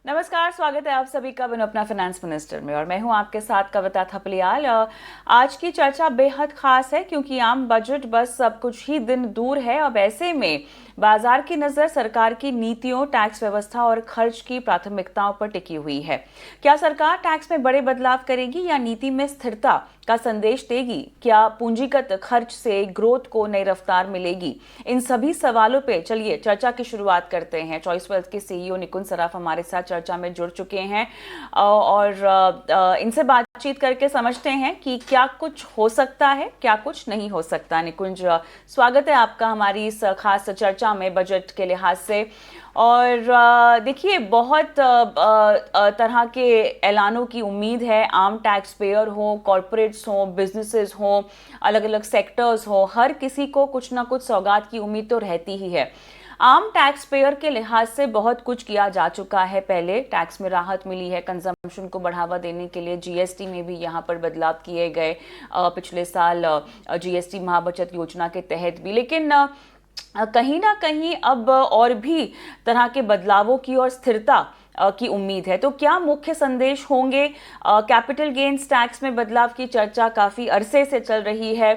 नमस्कार, स्वागत है आप सभी का बनो अपना फाइनेंस मिनिस्टर में। और मैं हूं आपके साथ कविता थपलियाल। आज की चर्चा बेहद खास है क्योंकि आम बजट बस अब कुछ ही दिन दूर है। अब ऐसे में बाजार की नजर सरकार की नीतियों, टैक्स व्यवस्था और खर्च की प्राथमिकताओं पर टिकी हुई है। क्या सरकार टैक्स में बड़े बदलाव करेगी या नीति में स्थिरता का संदेश देगी? क्या पूंजीगत खर्च से ग्रोथ को नई रफ्तार मिलेगी? इन सभी सवालों पे चलिए चर्चा की शुरुआत करते हैं। चॉइस वेल्थ के सीईओ निकुंज सराफ हमारे साथ चर्चा में जुड़ चुके हैं और इनसे बातचीत करके समझते हैं कि क्या कुछ हो सकता है, क्या कुछ नहीं हो सकता। निकुंज, स्वागत है आपका हमारी इस खास चर्चा में बजट के लिहाज से। और देखिए, बहुत तरह के ऐलानों की उम्मीद है। आम टैक्स पेयर हो, कॉरपोरेट्स हो, बिजनेसेस हो, अलग अलग सेक्टर्स हो, हर किसी को कुछ ना कुछ सौगात की उम्मीद तो रहती ही है। आम टैक्स पेयर के लिहाज से बहुत कुछ किया जा चुका है। पहले टैक्स में राहत मिली है, कंजम्पशन को बढ़ावा देने के लिए जीएसटी में भी यहाँ पर बदलाव किए गए पिछले साल जीएसटी महाबचत योजना के तहत भी। लेकिन कहीं ना कहीं अब और भी तरह के बदलावों की और स्थिरता की उम्मीद है। तो क्या मुख्य संदेश होंगे? कैपिटल गेन्स टैक्स में बदलाव की चर्चा काफी अरसे से चल रही है।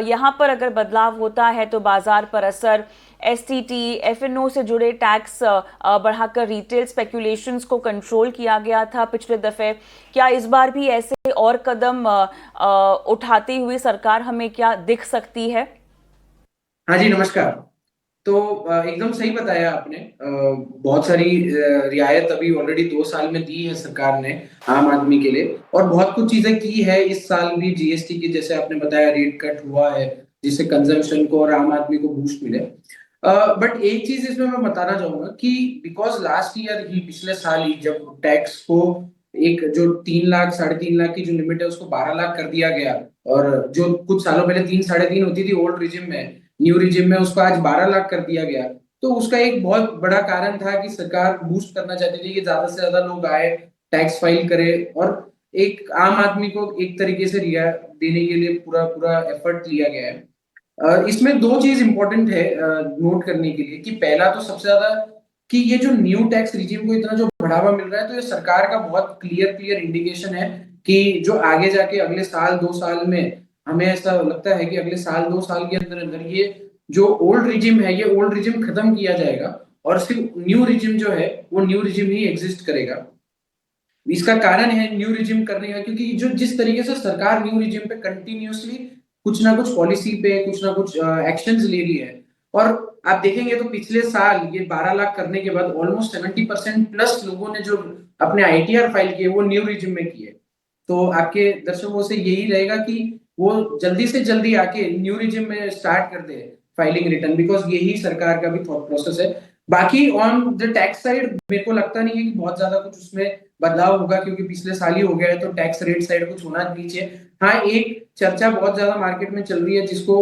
यहाँ पर अगर बदलाव होता है तो बाजार पर असर, एसटीटी, एफएनओ से जुड़े टैक्स बढ़ाकर रिटेल स्पेक्यूलेशंस को कंट्रोल किया गया था पिछले दफे। क्या इस बार भी ऐसे और कदम उठाती हुई सरकार हमें क्या दिख सकती है? हाँ जी, नमस्कार। तो एकदम सही बताया आपने। बहुत सारी रियायत अभी ऑलरेडी 2 साल में दी है सरकार ने आम आदमी के लिए, और बहुत कुछ चीजें की है इस साल भी। जीएसटी की, जैसे आपने बताया, रेट कट हुआ है जिससे कंजम्पशन को और आम आदमी को बूस्ट मिले। बट एक चीज इसमें मैं बताना चाहूंगा कि बिकॉज लास्ट ईयर ही, पिछले साल ही, जब टैक्स को एक जो 3 लाख 3.5 लाख की जो लिमिट है उसको 12 लाख कर दिया गया, और जो कुछ सालों पहले 3 साढ़े 3 होती थी ओल्ड रिजिम में, न्यू रिजिम में उसको आज 12 लाख कर दिया गया। तो उसका एक बहुत बड़ा कारण था कि सरकार बूस्ट करना चाहती थी कि ज्यादा से ज्यादा लोग आए, टैक्स फाइल करे, और एक आम आदमी को एक तरीके से रिया देने के लिए पूरा पूरा एफर्ट लिया गया है। इसमें दो चीज इंपॉर्टेंट है नोट करने के लिए, कि पहला तो सबसे ज्यादा कि ये जो न्यू टैक्स रिजीम को इतना जो बढ़ावा मिल रहा है, तो ये सरकार का बहुत क्लियर क्लियर इंडिकेशन है कि जो आगे जाके अगले साल 2 साल में, हमें ऐसा लगता है कि अगले साल 2 साल के अंदर अंदर ये जो ओल्ड रिजिम है, ये ओल्ड रिजिम खत्म किया जाएगा और सिर्फ न्यू रिजिम जो है वो न्यू रिजिम ही एग्जिस्ट करेगा। इसका कारण है न्यू रिजिम करने का, क्योंकि जो जिस तरीके से सरकार न्यू रिजिम पे कंटिन्यूअसली कुछ ना कुछ पॉलिसी पे कुछ ना कुछ एक्शंस ले रही है। और आप देखेंगे तो पिछले साल ये 12 लाख करने के बाद ऑलमोस्ट 70% प्लस लोगों ने जो अपने आईटीआर फाइल किए वो न्यू रिजिम में किए। तो आपके दर्शकों से यही रहेगा कि वो जल्दी से जल्दी आके न्यू रिजिम में स्टार्ट कर दे फाइलिंग रिटर्न, बिकॉज यही सरकार का भी थॉट प्रोसेस है। बाकी ऑन द टैक्स साइड मेरे को लगता नहीं है कि बहुत ज्यादा कुछ उसमें बदलाव होगा, क्योंकि पिछले साल ही हो गया है, तो टैक्स रेट साइड कुछ होना नहीं चाहिए। हाँ, एक चर्चा बहुत ज्यादा मार्केट में चल रही है जिसको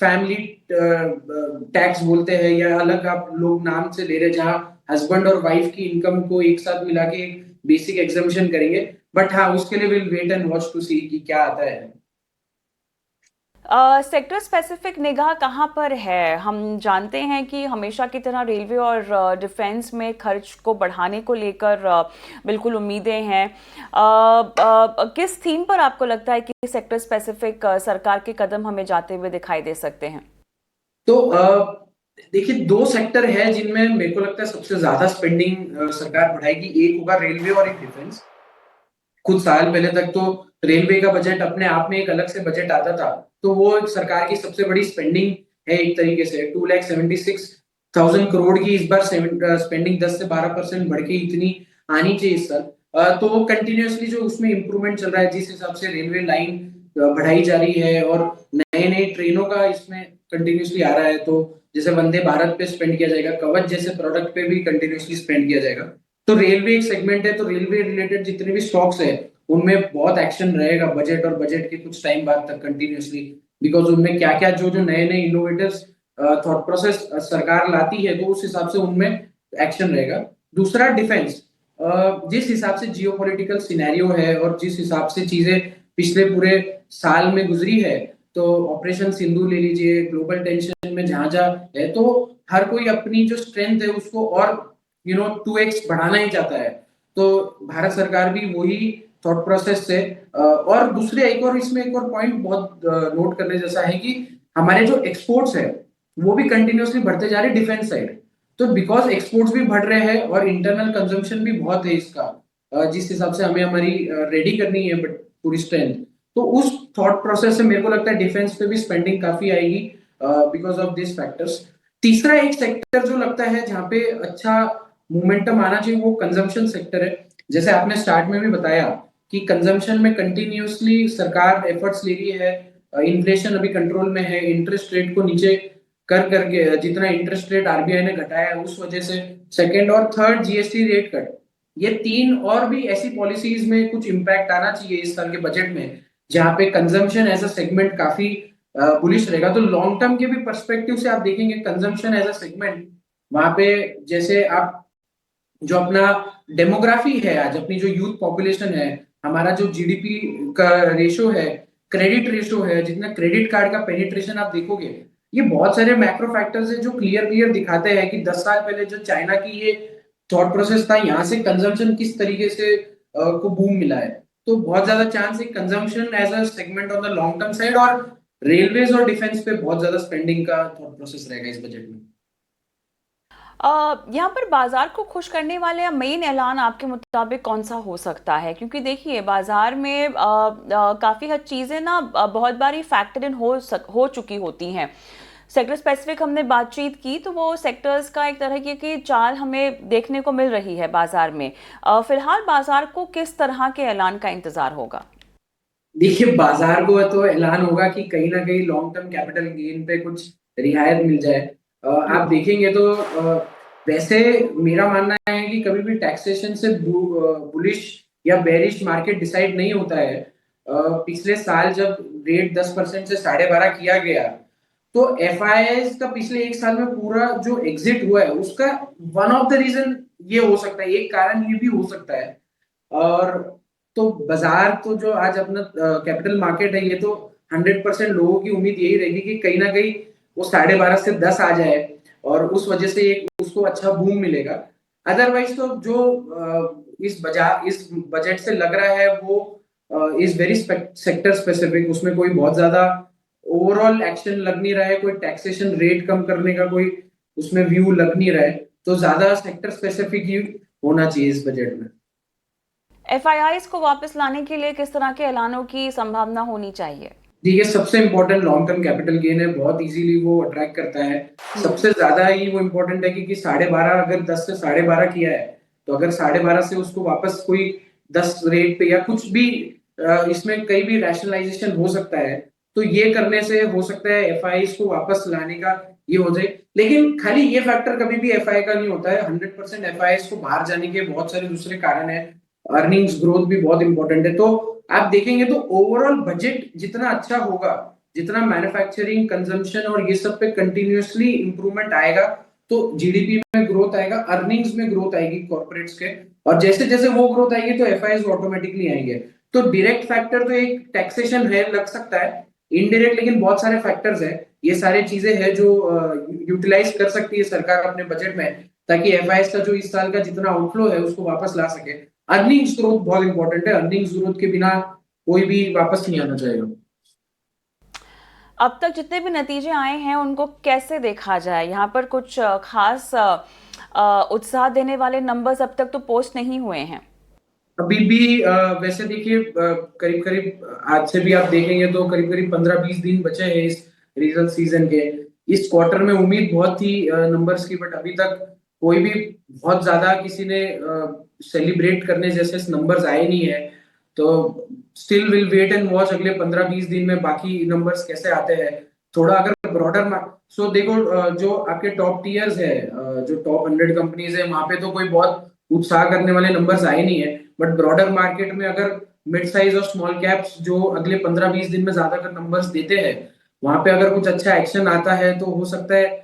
फैमिली टैक्स बोलते हैं, या अलग आप लोग नाम से ले रहे हैं, जहाँ हस्बैंड और वाइफ की इनकम को एक साथ मिला के एक बेसिक एग्जामिशन करेंगे। बट हाँ, उसके लिए will wait and watch to see कि क्या आता है। सेक्टर स्पेसिफिक निगाह कहाँ पर है? हम जानते हैं कि हमेशा की तरह रेलवे और डिफेंस में खर्च को बढ़ाने को लेकर बिल्कुल उम्मीदें हैं। किस थीम पर आपको लगता है कि सेक्टर स्पेसिफिक सरकार के कदम हमें जाते हुए दिखाई दे सकते हैं? तो देखिए, दो सेक्टर है जिनमें मेरे को लगता है सबसे ज्यादा स्पेंडिंग सरकार बढ़ाएगी। एक होगा रेलवे और एक डिफेंस। कुछ साल पहले तक तो रेलवे का बजट अपने आप में एक अलग से बजट आता था, तो वो एक सरकार की सबसे बड़ी स्पेंडिंग है एक तरीके से। 2,76,000 करोड़ की इस बार स्पेंडिंग 10 से 12% बढ़ के इतनी आनी चाहिए इस साल। तो वो कंटिन्यूअसली जो उसमें इंप्रूवमेंट चल रहा है, जिस हिसाब से रेलवे लाइन बढ़ाई जा रही है और नए नए ट्रेनों का इसमें कंटिन्यूअसली आ रहा है, तो जैसे वंदे भारत पे स्पेंड किया जाएगा, कवच जैसे प्रोडक्ट पे भी कंटिन्यूअसली स्पेंड किया जाएगा। तो रेलवे एक सेगमेंट है, तो रेलवे रिलेटेड जितने भी स्टॉक्स है उनमें बहुत एक्शन रहेगा बजट और बजट के कुछ टाइम बाद तक कंटिन्यूअसली, बिकॉज उनमें क्या क्या जो जो नए नए इनोवेटिव थॉट प्रोसेस सरकार लाती है, तो उस हिसाब से उनमें एक्शन रहेगा। दूसरा, डिफेंस। जिस हिसाब से जियोपॉलिटिकल सिनेरियो है और जिस हिसाब से चीजें पिछले पूरे साल में गुजरी है, तो ऑपरेशन सिंदूर ले लीजिए, ग्लोबल टेंशन में जहां जहां है, तो हर कोई अपनी जो स्ट्रेंथ है उसको और 2x बढ़ाना ही चाहता है। तो भारत सरकार भी वही थॉट प्रोसेस से और दूसरे एक और पॉइंट बहुत नोट करने जैसा है कि हमारे जो एक्सपोर्ट्स है वो भी कंटिन्यूअसली बढ़ते जा रहे हैं डिफेंस साइड। तो बिकॉज एक्सपोर्ट्स भी बढ़ रहे हैं और इंटरनल कंजम्पशन भी बहुत है इसका, जिस हिसाब से हमें हमारी रेडी करनी है बट पूरी स्ट्रेंथ, तो उस थॉट प्रोसेस से मेरे को लगता है डिफेंस पे भी स्पेंडिंग काफी आएगी बिकॉज ऑफ दिस फैक्टर्स। तीसरा एक सेक्टर जो लगता है जहाँ पे अच्छा मोमेंटम आना चाहिए वो कंजम्पशन सेक्टर है। जैसे आपने स्टार्ट में भी बताया कि कंजम्पशन में कंटिन्यूअसली सरकार एफर्ट्स ले रही है, इन्फ्लेशन अभी कंट्रोल में है, इंटरेस्ट रेट को नीचे कर करके जितना इंटरेस्ट रेट आरबीआई ने घटाया है उस वजह से, सेकंड और थर्ड जीएसटी रेट कट, ये तीन और भी ऐसी पॉलिसीज में कुछ इम्पैक्ट आना चाहिए इस साल के बजट में जहां पे कंजम्पशन एज अ सेगमेंट काफी बुलिश रहेगा। तो लॉन्ग टर्म के भी पर्सपेक्टिव से आप देखेंगे कंजम्पशन एज अ सेगमेंट, वहां पे जैसे आप जो अपना डेमोग्राफी है, आज अपनी जो यूथ पॉपुलेशन है, हमारा जो जीडीपी का रेशो है, क्रेडिट रेशो है, जितना क्रेडिट कार्ड का पेनिट्रेशन आप देखोगे, ये बहुत सारे मैक्रो फैक्टर्स है जो क्लियर क्लियर दिखाते हैं कि 10 साल पहले जो चाइना की ये थॉट प्रोसेस था, यहाँ से कंजम्पशन किस तरीके से को बूम मिला है। तो बहुत ज्यादा चांस है consumption as a segment on the long term side, और रेलवेज और डिफेंस पे बहुत ज्यादा स्पेंडिंग का थॉट प्रोसेस रहेगा इस बजट में। यहाँ पर बाजार को खुश करने वाले या मेन ऐलान आपके मुताबिक कौन सा हो सकता है? क्योंकि देखिए बाजार में काफ़ी हद चीज़ें ना बहुत बारी फैक्टर इन हो चुकी होती हैं। सेक्टर स्पेसिफिक हमने बातचीत की तो वो सेक्टर्स का एक तरह की चाल हमें देखने को मिल रही है बाजार में। फिलहाल बाजार को किस तरह के ऐलान का इंतजार होगा? देखिए बाजार को तो ऐलान होगा कि कहीं ना कहीं लॉन्ग टर्म कैपिटल गेन पे कुछ रियायत मिल जाए। आप देखेंगे तो वैसे मेरा मानना है कि कभी भी टैक्सेशन से बुलिश या बेरिश मार्केट डिसाइड नहीं होता है। पिछले साल जब रेट 10% से 12.5 किया गया, तो एफआईआईज का पिछले एक साल में पूरा जो एग्जिट हुआ है उसका वन ऑफ द रीजन ये हो सकता है, एक कारण ये भी हो सकता है। और तो बाजार तो जो आज अपना कैपिटल मार्केट है, ये तो 100% लोगों की उम्मीद यही रहेगी कि कहीं ना कहीं वो 12.5 से 10 आ जाए और उस वजह से एक उसको अच्छा बूम मिलेगा। अदरवाइज तो जो इस बजट से लग रहा है वो इज वेरी सेक्टर स्पेसिफिक, उसमें कोई बहुत ज्यादा ओवरऑल एक्शन लग नहीं रहा है, कोई टैक्सेशन रेट कम करने का कोई उसमें व्यू लग नहीं रहा है। तो ज्यादा सेक्टर स्पेसिफिक ही होना चाहिए इस बजट में। एफआईआईज को वापस लाने के लिए किस तरह के ऐलानों की संभावना होनी चाहिए? देखिए सबसे important long term capital gain है, बहुत इजीली वो अट्रैक्ट करता है। सबसे ज्यादा ही वो इंपॉर्टेंट है क्योंकि 12.5 अगर 10 से 12.5 किया है, तो अगर 12.5 से उसको वापस कोई 10 रेट पे या कुछ भी इसमें कहीं भी रैशनलाइजेशन हो सकता है, तो ये करने से हो सकता है एफआई को वापस लाने का ये हो जाए। लेकिन खाली ये फैक्टर कभी भी एफआई का नहीं होता है, 100% एफआई को बाहर जाने के बहुत सारे दूसरे कारण है, अर्निंग्स ग्रोथ भी बहुत इंपॉर्टेंट है। तो आप देखेंगे तो ओवरऑल बजट जितना अच्छा होगा, जितना मैन्युफैक्चरिंग कंजम्पशन और ये सब पे कंटिन्यूअसली इंप्रूवमेंट आएगा, तो जीडीपी में ग्रोथ आएगा, अर्निंग्स में ग्रोथ आएगी कॉर्पोरेट्स के, और जैसे जैसे वो ग्रोथ आएगी तो एफआईज ऑटोमेटिकली आएंगे। तो डायरेक्ट फैक्टर तो एक टैक्सेशन है लग सकता है, इनडायरेक्ट लेकिन बहुत सारे फैक्टर्स है, ये सारी चीजें हैं जो यूटिलाइज कर सकती है सरकार अपने बजट में, ताकि एफआईएस का जो इस साल का जितना आउटफ्लो है उसको वापस ला सके। अर्निंग्स ग्रोथ बहुत इंपॉर्टेंट है, अर्निंग्स ग्रोथ के बिना कोई भी वापस नहीं आना चाहेगा। अब तक जितने भी नतीजे आए हैं उनको कैसे देखा जाए? यहाँ पर कुछ खास उत्साह देने वाले नंबर्स अब तक तो पोस्ट नहीं हुए हैं। अभी भी वैसे देखिए करीब करीब आज से भी आप देखेंगे तो करीब करीब 15-20 दिन बचे हैं इस रिजल्ट सीजन के। इस क्वार्टर में उम्मीद बहुत थी नंबर्स की, बट अभी तक कोई भी बहुत ज्यादा किसी ने सेलिब्रेट करने जैसे नंबर्स आए नहीं है। तो still will wait and watch अगले 15-20 दिन में बाकी नंबर्स कैसे आते हैं। थोड़ा अगर ब्रॉडर सो देखो जो आपके टॉप टीयर्स है, जो टॉप 100 कंपनीज है, वहां पे तो कोई बहुत उत्साह करने वाले नंबर्स आए नहीं है। बट ब्रॉडर मार्केट में अगर मिड साइज और स्मॉल कैप्स जो अगले 15-20 दिन में ज्यादातर नंबर्स देते हैं, वहां पे अगर कुछ अच्छा एक्शन आता है तो हो सकता है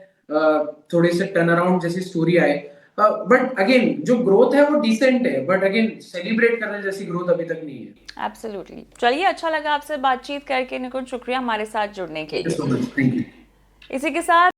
थोड़े से टर्न अराउंड जैसी स्टोरी आए। बट अगेन जो ग्रोथ है वो डिसेंट है, बट अगेन सेलिब्रेट करने जैसी ग्रोथ अभी तक नहीं है। एब्सोल्युटली। चलिए, अच्छा लगा आपसे बातचीत करके। निकुंज, शुक्रिया हमारे साथ जुड़ने के थैंक यू लिए। So much, thank you. इसी के साथ